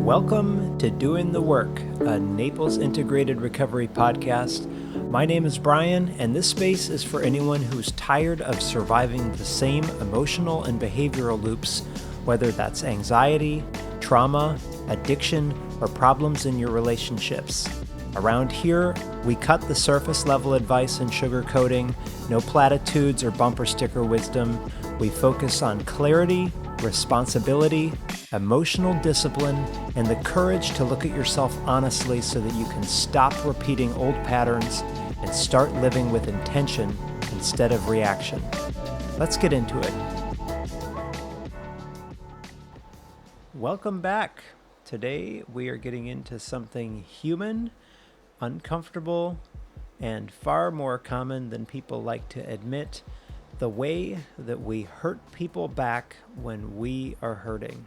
Welcome to Doing the Work, a Naples Integrated Recovery podcast. My name is Brian, and this space is for anyone who's tired of surviving the same emotional and behavioral loops, whether that's anxiety, trauma, addiction, or problems in your relationships. Around here, we cut the surface level advice and sugarcoating, no platitudes or bumper sticker wisdom. We focus on clarity, responsibility, emotional discipline, and the courage to look at yourself honestly so that you can stop repeating old patterns and start living with intention instead of reaction. Let's get into it. Welcome back. Today we are getting into something human, uncomfortable, and far more common than people like to admit: the way that we hurt people back when we are hurting.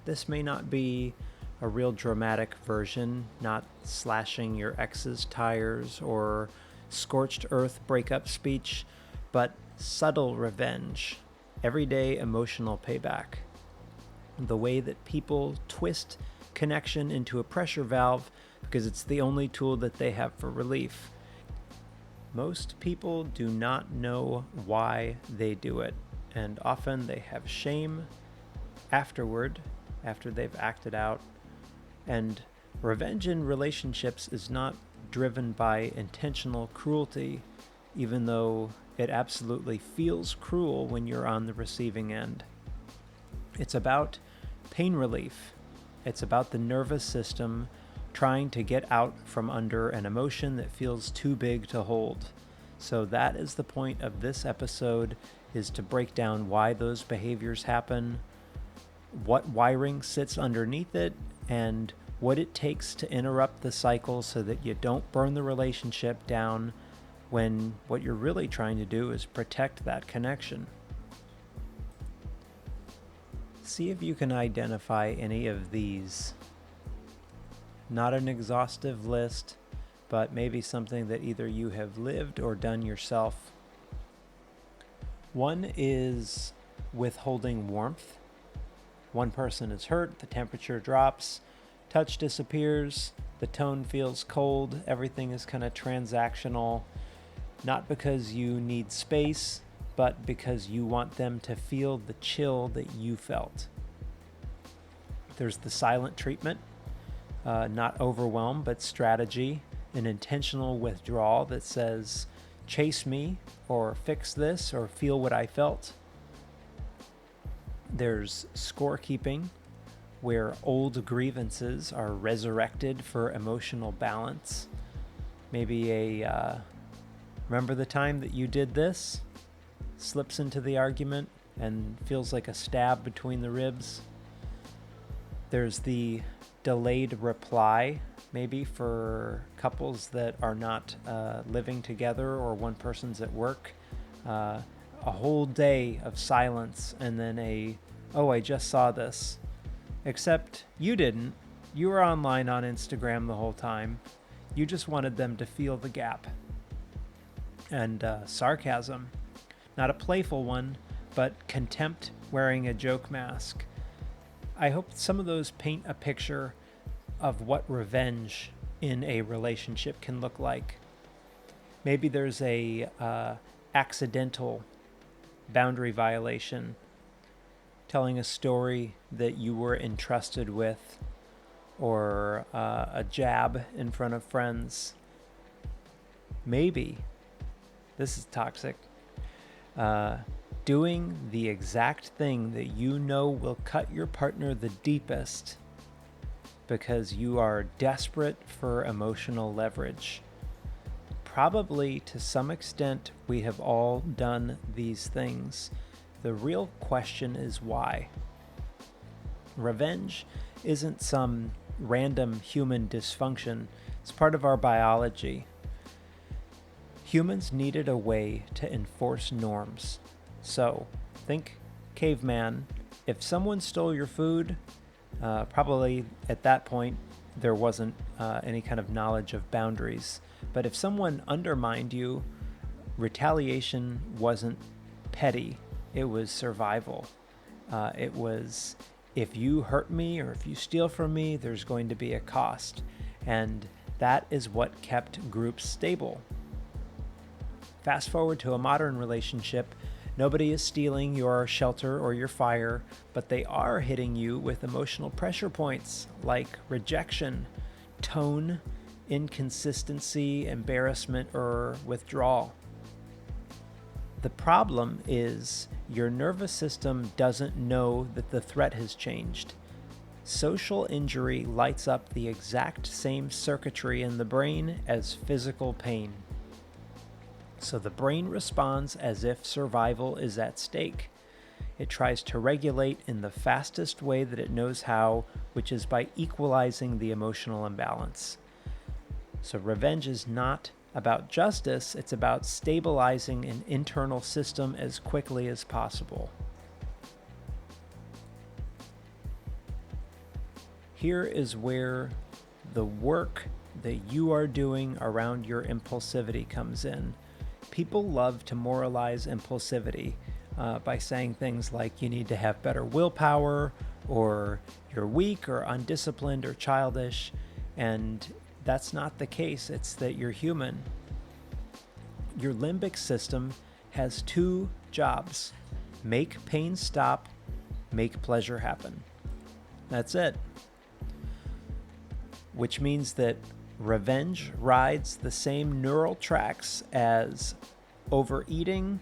This may not be a real dramatic version, not slashing your ex's tires or scorched earth breakup speech, but subtle revenge, everyday emotional payback. The way that people twist connection into a pressure valve because it's the only tool that they have for relief. Most people do not know why they do it, and often they have shame afterward, after they've acted out. And revenge in relationships is not driven by intentional cruelty, even though it absolutely feels cruel when you're on the receiving end. It's about pain relief. It's about the nervous system trying to get out from under an emotion that feels too big to hold. So that is the point of this episode, is to break down why those behaviors happen, what wiring sits underneath it, and what it takes to interrupt the cycle so that you don't burn the relationship down when what you're really trying to do is protect that connection. See if you can identify any of these. Not an exhaustive list, but maybe something that either you have lived or done yourself. One is withholding warmth. One person is hurt, the temperature drops, touch disappears, the tone feels cold, everything is kind of transactional, not because you need space, but because you want them to feel the chill that you felt. There's the silent treatment. Not overwhelm, but strategy, an intentional withdrawal that says, chase me, or fix this, or feel what I felt. There's scorekeeping, where old grievances are resurrected for emotional balance. Maybe remember the time that you did this? Slips into the argument and feels like a stab between the ribs. There's the delayed reply, maybe for couples that are not living together, or one person's at work. A whole day of silence and then oh, I just saw this. Except you didn't. You were online on Instagram the whole time. You just wanted them to feel the gap. And sarcasm. Not a playful one, but contempt wearing a joke mask. I hope some of those paint a picture of what revenge in a relationship can look like. Maybe there's a accidental boundary violation, telling a story that you were entrusted with, or a jab in front of friends. Maybe, this is toxic, doing the exact thing that you know will cut your partner the deepest because you are desperate for emotional leverage. Probably to some extent we have all done these things. The real question is why. Revenge isn't some random human dysfunction. It's part of our biology. Humans needed a way to enforce norms. So, think caveman. If someone stole your food, probably at that point there wasn't any kind of knowledge of boundaries. But if someone undermined you, retaliation wasn't petty. It was survival. It was if you hurt me or if you steal from me, there's going to be a cost. And that is what kept groups stable. Fast forward to a modern relationship, nobody is stealing your shelter or your fire, but they are hitting you with emotional pressure points like rejection, tone, inconsistency, embarrassment, or withdrawal. The problem is your nervous system doesn't know that the threat has changed. Social injury lights up the exact same circuitry in the brain as physical pain. So the brain responds as if survival is at stake. It tries to regulate in the fastest way that it knows how, which is by equalizing the emotional imbalance. So revenge is not about justice, it's about stabilizing an internal system as quickly as possible. Here is where the work that you are doing around your impulsivity comes in. People love to moralize impulsivity by saying things like you need to have better willpower, or you're weak or undisciplined or childish, and that's not the case. It's that you're human. Your limbic system has two jobs: make pain stop, make pleasure happen. That's it. Which means that revenge rides the same neural tracks as overeating,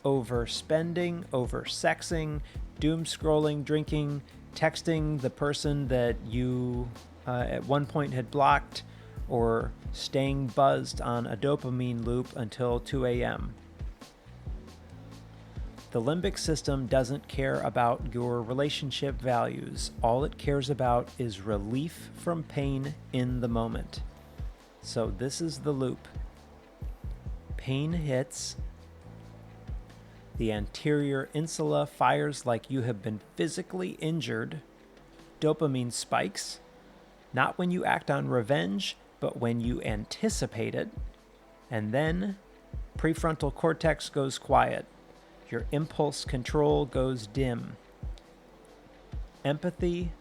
overspending, oversexing, doom scrolling, drinking, texting the person that you at one point had blocked, or staying buzzed on a dopamine loop until 2 a.m. The limbic system doesn't care about your relationship values. All it cares about is relief from pain in the moment. So this is the loop. Pain hits. The anterior insula fires like you have been physically injured. Dopamine spikes, not when you act on revenge, but when you anticipate it. And then prefrontal cortex goes quiet. Your impulse control goes dim. Empathy,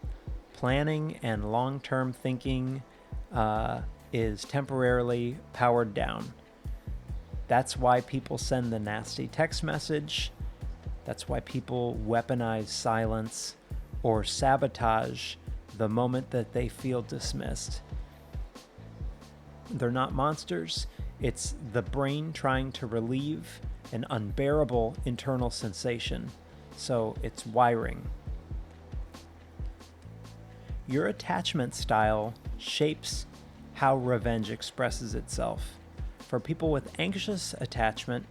planning, and long-term thinking is temporarily powered down. That's why people send the nasty text message. That's why people weaponize silence or sabotage the moment that they feel dismissed. They're not monsters. It's the brain trying to relieve an unbearable internal sensation. So it's wiring. Your attachment style shapes how revenge expresses itself. For people with anxious attachment,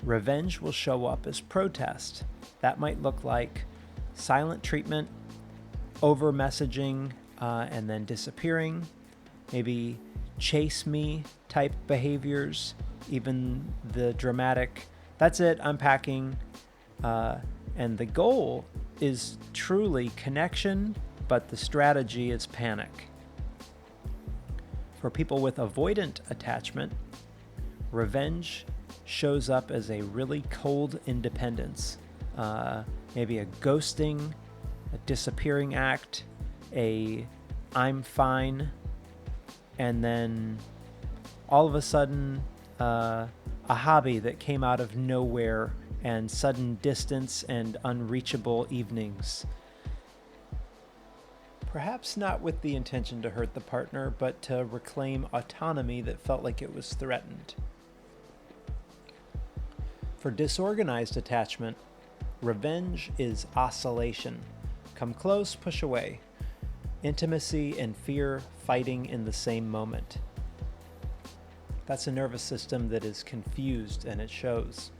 revenge will show up as protest. That might look like silent treatment, over messaging, and then disappearing, maybe chase me type behaviors, even the dramatic, that's it, I'm packing. And the goal is truly connection, but the strategy is panic. For people with avoidant attachment, revenge shows up as a really cold independence, maybe a ghosting, a disappearing act, a I'm fine, and then all of a sudden a hobby that came out of nowhere, and sudden distance and unreachable evenings. Perhaps not with the intention to hurt the partner, but to reclaim autonomy that felt like it was threatened. For disorganized attachment, revenge is oscillation. Come close, push away. Intimacy and fear fighting in the same moment. That's a nervous system that is confused, and it shows.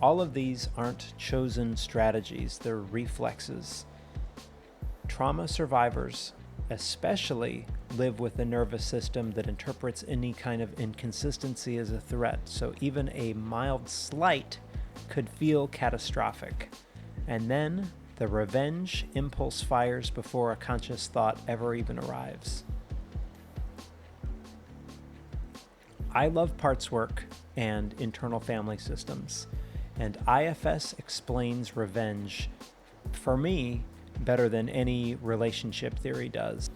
All of these aren't chosen strategies, they're reflexes. Trauma survivors especially live with a nervous system that interprets any kind of inconsistency as a threat, so even a mild slight could feel catastrophic. And then the revenge impulse fires before a conscious thought ever even arrives. I love parts work and internal family systems, and IFS explains revenge, for me, better than any relationship theory does.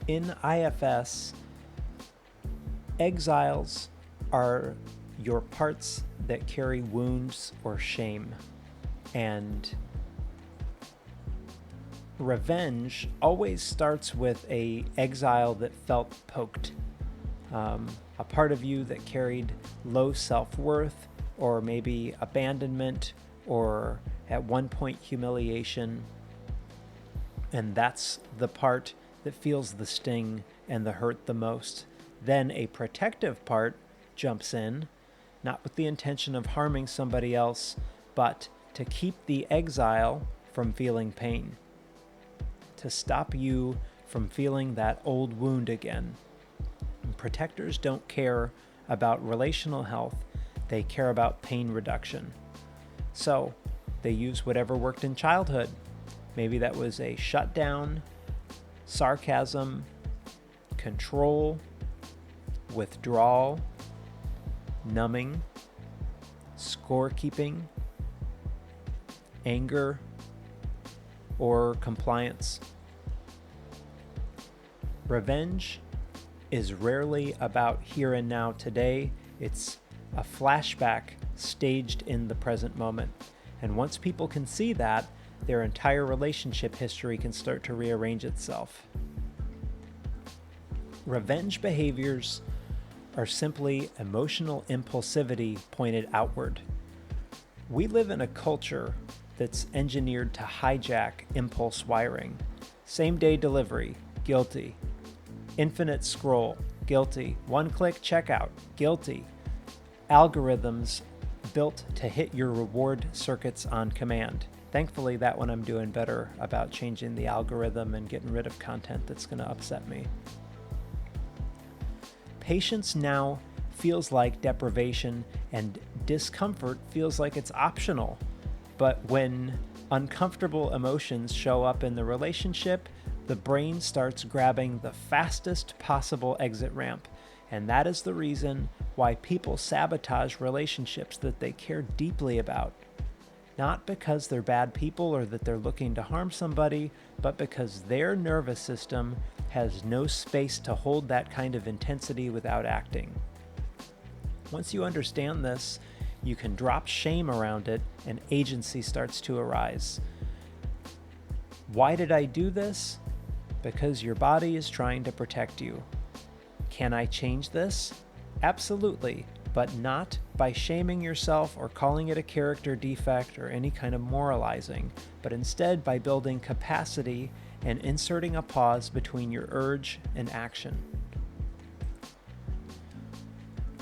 In IFS, exiles are your parts that carry wounds or shame. And revenge always starts with an exile that felt poked. A part of you that carried low self-worth, or maybe abandonment, or at one point humiliation. And that's the part that feels the sting and the hurt the most. Then a protective part jumps in, not with the intention of harming somebody else, but to keep the exile from feeling pain, to stop you from feeling that old wound again. And protectors don't care about relational health, they care about pain reduction. So they use whatever worked in childhood. Maybe that was a shutdown, sarcasm, control, withdrawal, numbing, scorekeeping, anger, or compliance. Revenge is rarely about here and now today. It's a flashback staged in the present moment. And once people can see that, their entire relationship history can start to rearrange itself. Revenge behaviors are simply emotional impulsivity pointed outward. We live in a culture that's engineered to hijack impulse wiring. Same-day delivery, guilty. Infinite scroll, guilty. One-click checkout, guilty. Algorithms built to hit your reward circuits on command. Thankfully, that one I'm doing better about changing the algorithm and getting rid of content that's going to upset me. Patience now feels like deprivation, and discomfort feels like it's optional. But when uncomfortable emotions show up in the relationship, the brain starts grabbing the fastest possible exit ramp. And that is the reason why people sabotage relationships that they care deeply about. Not because they're bad people or that they're looking to harm somebody, but because their nervous system has no space to hold that kind of intensity without acting. Once you understand this, you can drop shame around it and agency starts to arise. Why did I do this? Because your body is trying to protect you. Can I change this? Absolutely, but not by shaming yourself or calling it a character defect or any kind of moralizing, but instead by building capacity and inserting a pause between your urge and action.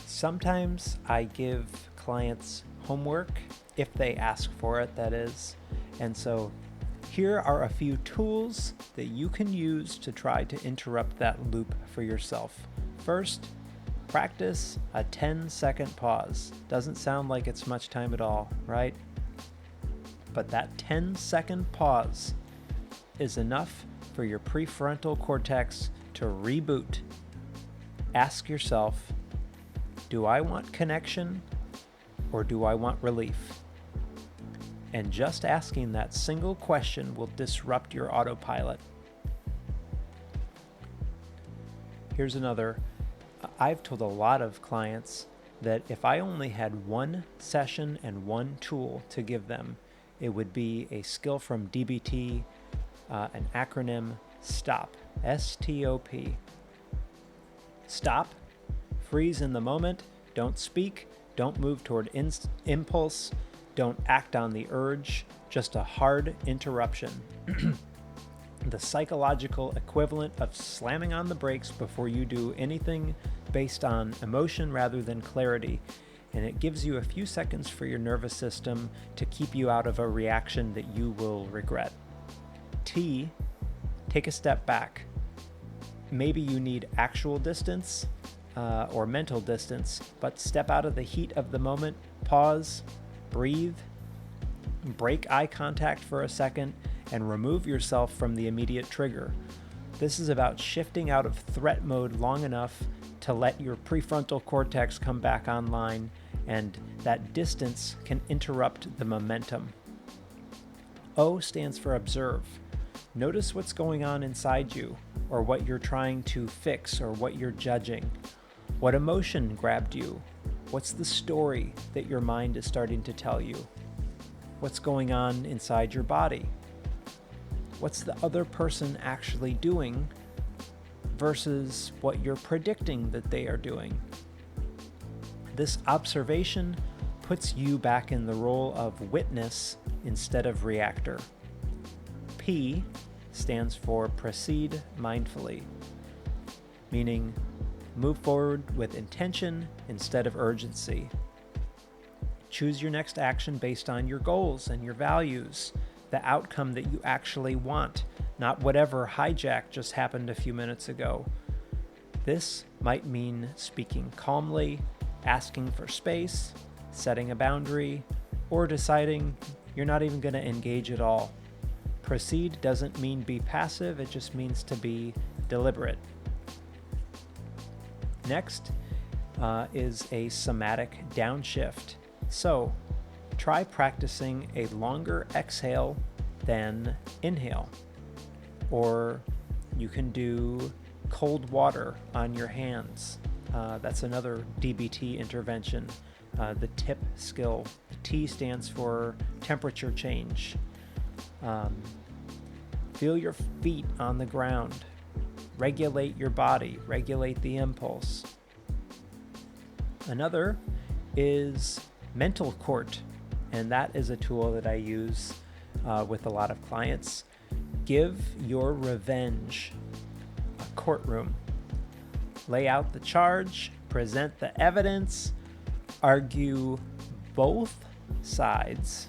Sometimes I give clients homework, if they ask for it, that is. And so here are a few tools that you can use to try to interrupt that loop for yourself. First, practice a 10-second pause. Doesn't sound like it's much time at all, right? But that 10-second pause is enough for your prefrontal cortex to reboot. Ask yourself, do I want connection or do I want relief? And just asking that single question will disrupt your autopilot. Here's another. I've told a lot of clients that if I only had one session and one tool to give them, it would be a skill from DBT, an acronym STOP, S-T-O-P. Stop, freeze in the moment, don't speak, don't move toward impulse, don't act on the urge, just a hard interruption. The psychological equivalent of slamming on the brakes before you do anything based on emotion rather than clarity. And it gives you a few seconds for your nervous system to keep you out of a reaction that you will regret. T, take a step back. Maybe you need actual distance or mental distance, but step out of the heat of the moment, pause, breathe, break eye contact for a second, and remove yourself from the immediate trigger. This is about shifting out of threat mode long enough to let your prefrontal cortex come back online, and that distance can interrupt the momentum. O stands for observe. Notice what's going on inside you, or what you're trying to fix, or what you're judging. What emotion grabbed you? What's the story that your mind is starting to tell you? What's going on inside your body? What's the other person actually doing versus what you're predicting that they are doing? This observation puts you back in the role of witness instead of reactor. P stands for proceed mindfully, meaning move forward with intention instead of urgency. Choose your next action based on your goals and your values, the outcome that you actually want, not whatever hijack just happened a few minutes ago. This might mean speaking calmly, asking for space, setting a boundary, or deciding you're not even going to engage at all. Proceed doesn't mean be passive, it just means to be deliberate. Next is a somatic downshift. So try practicing a longer exhale than inhale. Or you can do cold water on your hands. That's another DBT intervention. The tip skill. The T stands for temperature change. Feel your feet on the ground. Regulate your body. Regulate the impulse. Another is mental court, and that is a tool that I use with a lot of clients. Give your revenge a courtroom. Lay out the charge, present the evidence, argue both sides,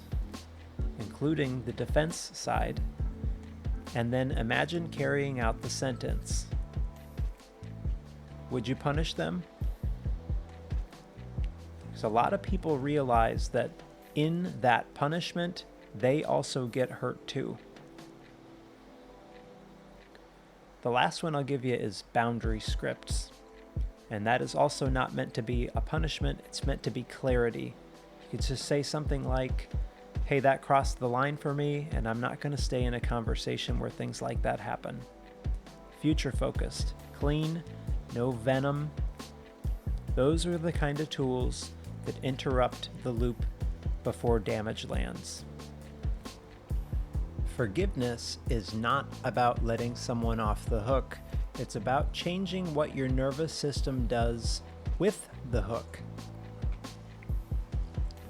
including the defense side, and then imagine carrying out the sentence. Would you punish them? Because a lot of people realize that in that punishment, they also get hurt too. The last one I'll give you is boundary scripts. And that is also not meant to be a punishment, it's meant to be clarity. You could just say something like, hey, that crossed the line for me, and I'm not going to stay in a conversation where things like that happen. Future focused, clean, no venom. Those are the kind of tools that interrupt the loop before damage lands. Forgiveness is not about letting someone off the hook. It's about changing what your nervous system does with the hook.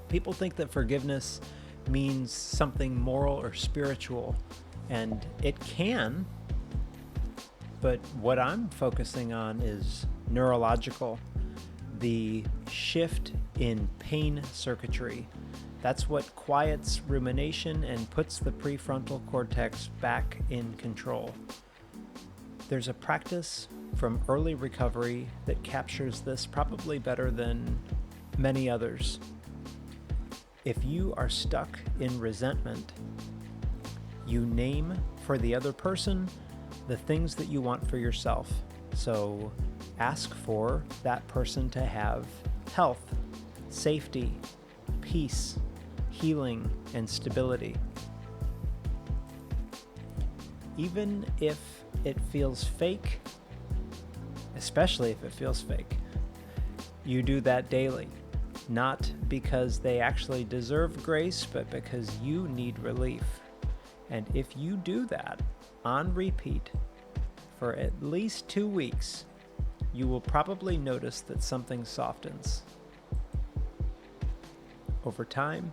People think that forgiveness means something moral or spiritual, and it can, but what I'm focusing on is neurological, the shift in pain circuitry. That's what quiets rumination and puts the prefrontal cortex back in control. There's a practice from early recovery that captures this probably better than many others. If you are stuck in resentment, you name for the other person the things that you want for yourself. So ask for that person to have health, safety, peace, healing, and stability. Even if it feels fake, especially if it feels fake, you do that daily. Not because they actually deserve grace, but because you need relief. And if you do that on repeat for at least 2 weeks, you will probably notice that something softens. Over time,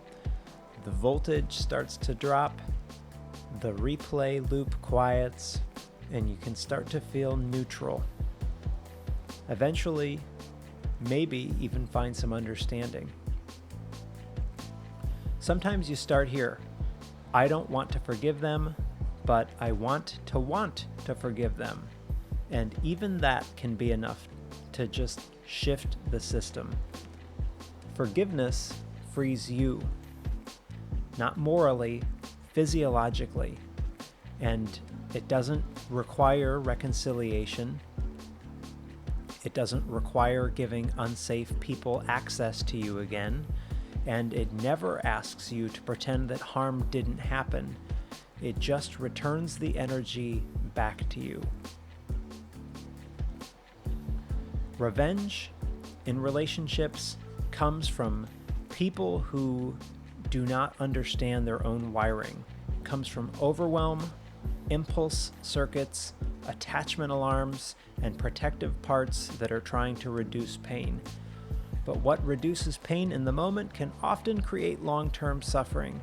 the voltage starts to drop, the replay loop quiets, and you can start to feel neutral. Eventually, maybe even find some understanding. Sometimes you start here. I don't want to forgive them, but I want to forgive them. And even that can be enough to just shift the system. Forgiveness frees you, not morally, physiologically. And it doesn't require reconciliation. It doesn't require giving unsafe people access to you again. And it never asks you to pretend that harm didn't happen It just returns the energy back to you. Revenge in relationships comes from people who do not understand their own wiring. It comes from overwhelm, impulse circuits, attachment alarms, and protective parts that are trying to reduce pain. But what reduces pain in the moment can often create long-term suffering.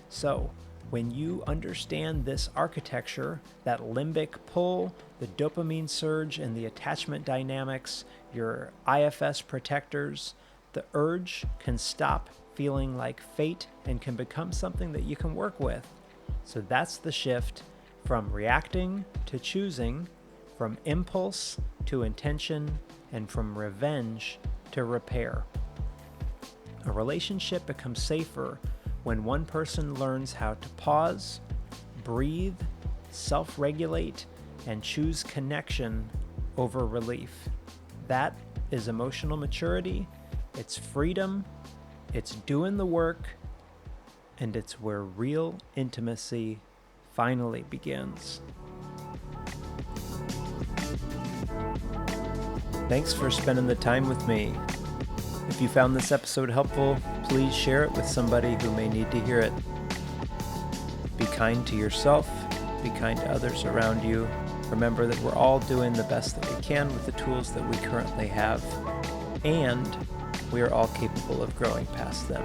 So, when you understand this architecture, that limbic pull, the dopamine surge, and the attachment dynamics, your IFS protectors, the urge can stop feeling like fate and can become something that you can work with. So that's the shift from reacting to choosing, from impulse to intention, and from revenge to repair. A relationship becomes safer when one person learns how to pause, breathe, self-regulate, and choose connection over relief. That is emotional maturity, it's freedom, it's doing the work, and it's where real intimacy finally begins. Thanks for spending the time with me. If you found this episode helpful, please share it with somebody who may need to hear it. Be kind to yourself, be kind to others around you. Remember that we're all doing the best that we can with the tools that we currently have, and we are all capable of growing past them.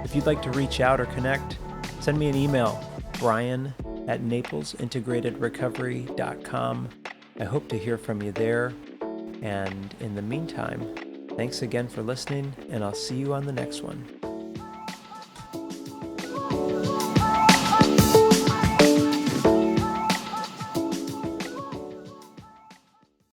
If you'd like to reach out or connect, send me an email, brian@naplesintegratedrecovery.com. I hope to hear from you there. And in the meantime, thanks again for listening, and I'll see you on the next one.